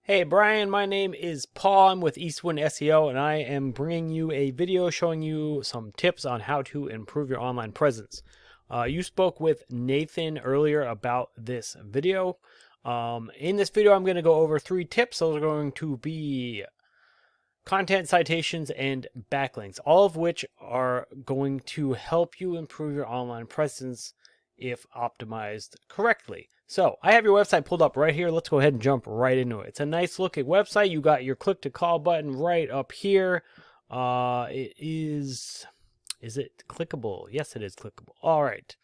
Hey Brian, my name is Paul. I'm with Eastwind SEO and I am bringing you a video showing you some tips on how to improve your online presence. You spoke with Nathan earlier about this video. In this video, I'm going to go over 3 tips. Those are going to be content citations and backlinks, all of which are going to help you improve your online presence if optimized correctly. So I have your website pulled up right here. Let's go ahead and jump right into it. It's a nice looking website. You got your click to call button right up here. Is it clickable? Yes, it is clickable. All right.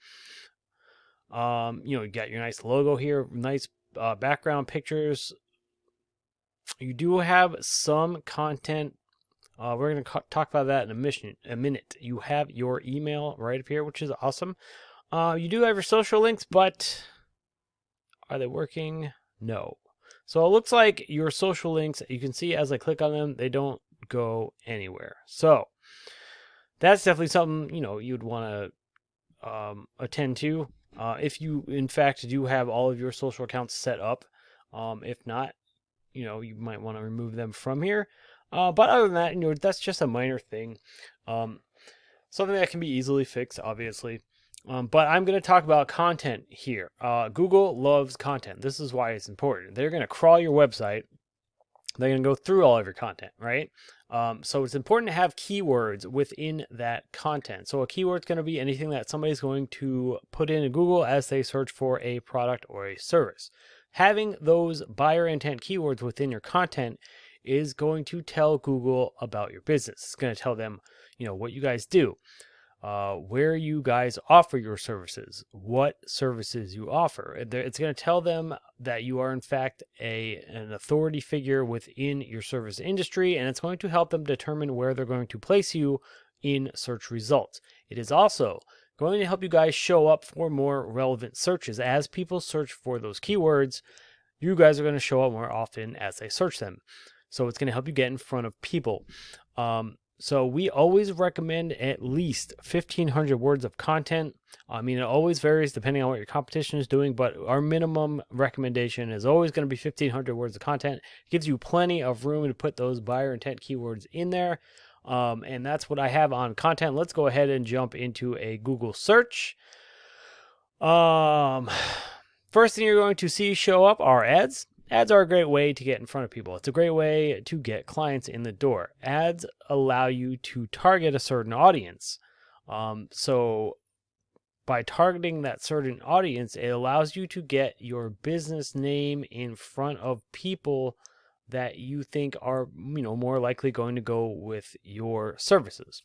You got your nice logo here, nice background pictures. You do have some content. We're going to talk about that in a minute. You have your email right up here, which is awesome. You do have your social links, but are they working? No. So it looks like your social links, you can see as I click on them, they don't go anywhere. So that's definitely something, you'd want to attend to. If you, in fact, do have all of your social accounts set up. If not, you might want to remove them from here. But other than that, that's just a minor thing. Something that can be easily fixed, obviously. But I'm going to talk about content here. Google loves content. This is why it's important. They're going to crawl your website. They're going to go through all of your content, right? So it's important to have keywords within that content. So a keyword is going to be anything that somebody's going to put into Google as they search for a product or a service. Having those buyer intent keywords within your content is going to tell Google about your business. It's going to tell them, what you guys do, where you guys offer your services, what services you offer. It's going to tell them that you are in fact an authority figure within your service industry, and it's going to help them determine where they're going to place you in search results. It is also going to help you guys show up for more relevant searches. As people search for those keywords, you guys are going to show up more often as they search them. So it's going to help you get in front of people. So we always recommend at least 1,500 words of content. I mean, it always varies depending on what your competition is doing, but our minimum recommendation is always going to be 1,500 words of content. It gives you plenty of room to put those buyer intent keywords in there. And that's what I have on content. Let's go ahead and jump into a Google search. First thing you're going to see show up are ads. Ads are a great way to get in front of people. It's a great way to get clients in the door. Ads allow you to target a certain audience. So by targeting that certain audience, it allows you to get your business name in front of people that you think are, more likely going to go with your services.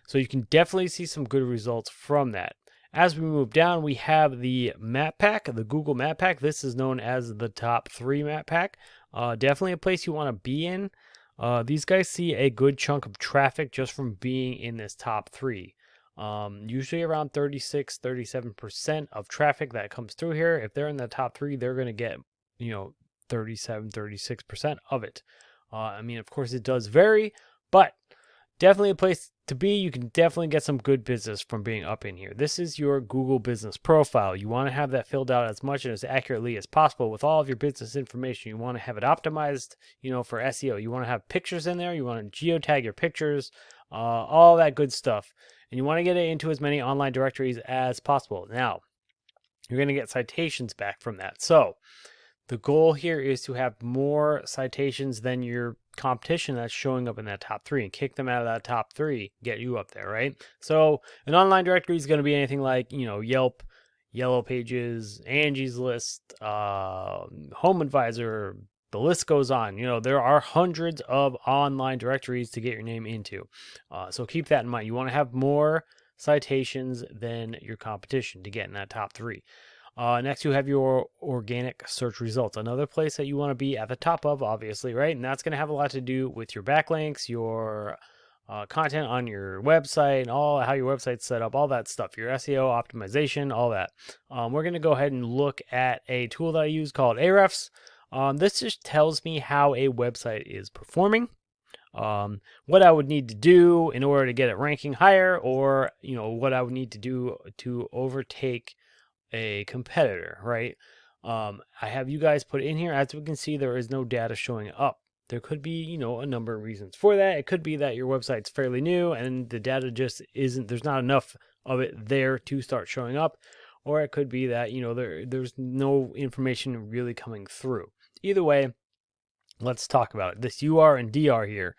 So you can definitely see some good results from that. As we move down, we have the map pack, the Google map pack. This is known as the top 3 map pack. Definitely a place you want to be in. These guys see a good chunk of traffic just from being in this top 3. Usually around 36-37% of traffic that comes through here. If they're in the top 3, they're going to get 37-36% of it. I mean, of course, it does vary, but definitely a place to be. You can definitely get some good business from being up in here. This is your Google business profile. You want to have that filled out as much and as accurately as possible with all of your business information. You want to have it optimized, for SEO. You want to have pictures in there. You want to geotag your pictures, all that good stuff. And you want to get it into as many online directories as possible. Now, you're going to get citations back from that. So the goal here is to have more citations than your competition that's showing up in that top 3 and kick them out of that top 3, get you up there, right? So an online directory is going to be anything like, Yelp, Yellow Pages, Angie's List, Home Advisor, the list goes on. There are hundreds of online directories to get your name into. So keep that in mind. You want to have more citations than your competition to get in that top 3. Next, you have your organic search results, another place that you want to be at the top of, obviously, right? And that's going to have a lot to do with your backlinks, your content on your website, and all how your website's set up, all that stuff, your SEO optimization, all that. We're going to go ahead and look at a tool that I use called Ahrefs. This just tells me how a website is performing. What I would need to do in order to get it ranking higher, or what I would need to do to overtake a competitor, right? I have you guys put in here. As we can see, there is no data showing up. There could be, a number of reasons for that. It could be that your website's fairly new and the data just isn't, there's not enough of it there to start showing up. Or it could be that, there's no information really coming through. Either way, let's talk about it. This UR and DR here.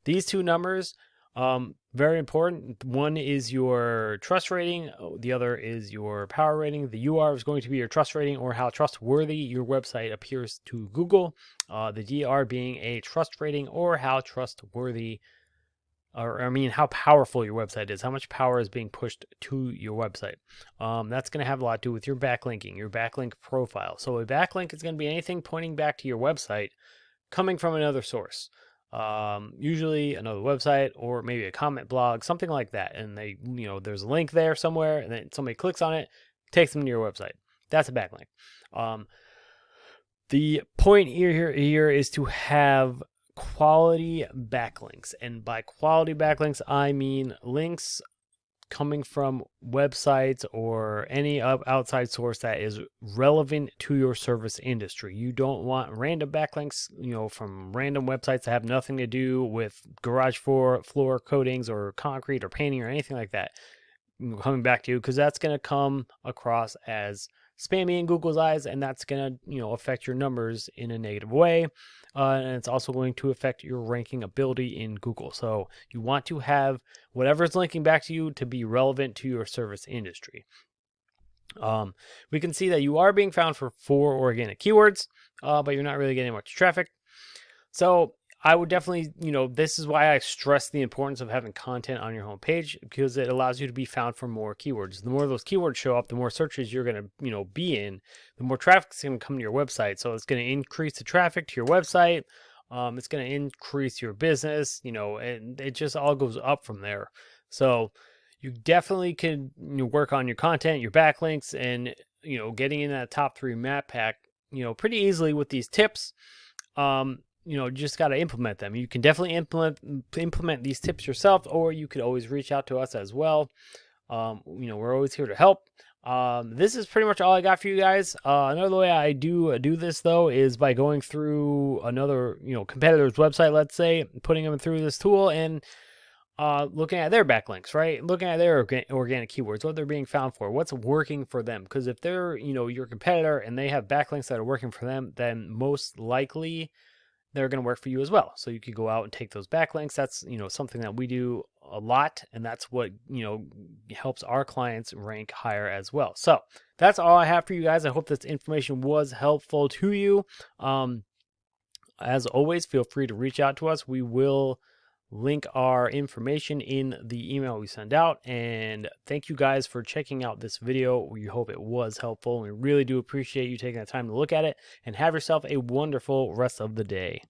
These two numbers, very important. One is your trust rating. The other is your power rating. The UR is going to be your trust rating, or how trustworthy your website appears to Google. The DR being a trust rating, or how trustworthy, how powerful your website is, how much power is being pushed to your website. That's going to have a lot to do with your backlinking, your backlink profile. So a backlink is going to be anything pointing back to your website coming from another source. Usually another website or maybe a comment blog, something like that. And they, there's a link there somewhere, and then somebody clicks on it, takes them to your website. That's a backlink. The point here is to have quality backlinks. And by quality backlinks, I mean links coming from websites or any outside source that is relevant to your service industry. You don't want random backlinks, from random websites that have nothing to do with garage floor coatings or concrete or painting or anything like that coming back to you, because that's going to come across as spammy in Google's eyes, and that's going to affect your numbers in a negative way. And it's also going to affect your ranking ability in Google. So you want to have whatever's linking back to you to be relevant to your service industry. We can see that you are being found for 4 organic keywords, but you're not really getting much traffic. So I would definitely, this is why I stress the importance of having content on your homepage, because it allows you to be found for more keywords. The more those keywords show up, the more searches you're going to, be in, the more traffic's going to come to your website. So it's going to increase the traffic to your website. It's going to increase your business, and it just all goes up from there. So you definitely can work on your content, your backlinks, and, getting in that top 3 map pack, pretty easily with these tips. Just got to implement them. You can definitely implement these tips yourself, or you could always reach out to us as well. We're always here to help. This is pretty much all I got for you guys. Another way I do this though is by going through another, competitor's website, let's say, putting them through this tool and looking at their backlinks, right? Looking at their organic keywords, what they're being found for, what's working for them. Because if they're, your competitor and they have backlinks that are working for them, then most likely they're going to work for you as well. So you could go out and take those backlinks. That's, something that we do a lot, and that's what, helps our clients rank higher as well. So that's all I have for you guys. I hope this information was helpful to you. As always, feel free to reach out to us. We will link our information in the email we send out. And thank you guys for checking out this video. We hope it was helpful. We really do appreciate you taking the time to look at it, and have yourself a wonderful rest of the day.